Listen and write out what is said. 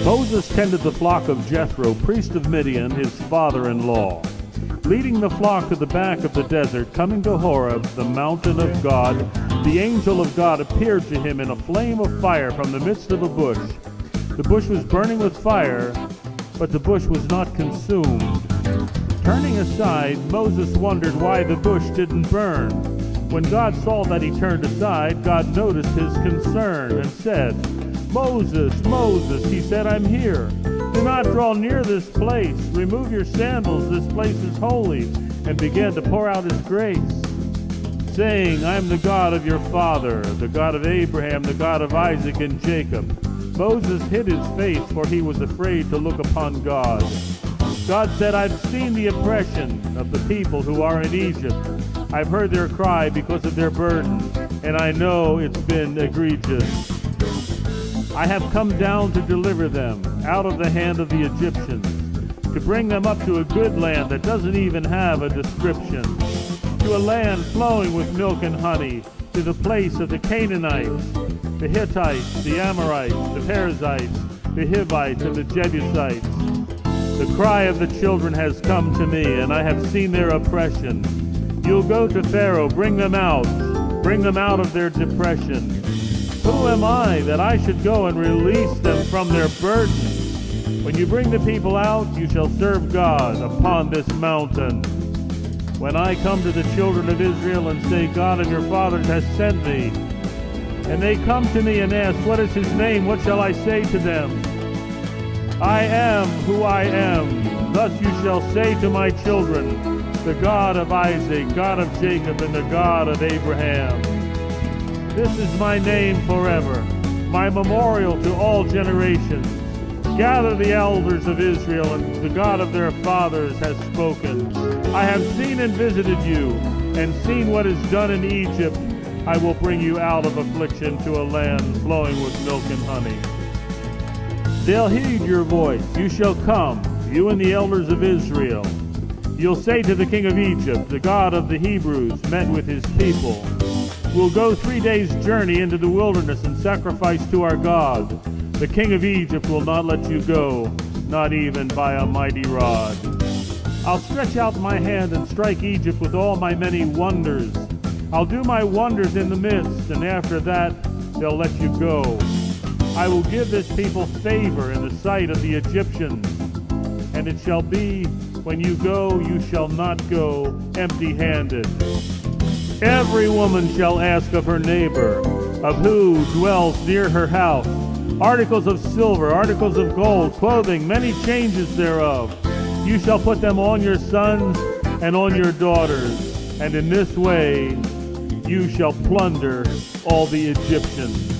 Moses tended the flock of Jethro, priest of Midian, his father-in-law. Leading the flock to the back of the desert, coming to Horeb, the mountain of God, the angel of God appeared to him in a flame of fire from the midst of a bush. The bush was burning with fire, but the bush was not consumed. Turning aside, Moses wondered why the bush didn't burn. When God saw that he turned aside, God noticed his concern and said, "Moses, Moses," he said, "I'm here. Do not draw near this place. Remove your sandals, this place is holy," and began to pour out his grace, saying, "I am the God of your father, the God of Abraham, the God of Isaac and Jacob." Moses hid his face, for he was afraid to look upon God. God said, "I've seen the oppression of the people who are in Egypt. I've heard their cry because of their burden, and I know it's been egregious. I have come down to deliver them out of the hand of the Egyptians, to bring them up to a good land that doesn't even have a description, to a land flowing with milk and honey, to the place of the Canaanites, the Hittites, the Amorites, the Perizzites, the Hivites, and the Jebusites. The cry of the children has come to me, and I have seen their oppression. You'll go to Pharaoh, bring them out of their depression. Who am I that I should go and release them from their burden? When you bring the people out, you shall serve God upon this mountain. When I come to the children of Israel and say, 'God of your fathers has sent me,' and they come to me and ask, 'What is his name?' what shall I say to them? 'I am who I am.' Thus you shall say to my children, 'The God of Isaac, God of Jacob, and the God of Abraham.' This is my name forever, my memorial to all generations. Gather the elders of Israel, and the God of their fathers has spoken. I have seen and visited you, and seen what is done in Egypt. I will bring you out of affliction to a land flowing with milk and honey. They'll heed your voice. You shall come, you and the elders of Israel. You'll say to the king of Egypt, 'The God of the Hebrews met with his people. We'll go 3 days' journey into the wilderness and sacrifice to our God. The king of Egypt will not let you go, not even by a mighty rod. I'll stretch out my hand and strike Egypt with all my many wonders. I'll do my wonders in the midst, and after that they'll let you go. I will give this people favor in the sight of the Egyptians, and it shall be, when you go, you shall not go empty-handed. Every woman shall ask of her neighbor, of who dwells near her house, articles of silver, articles of gold, clothing, many changes thereof. You shall put them on your sons and on your daughters, and in this way you shall plunder all the Egyptians."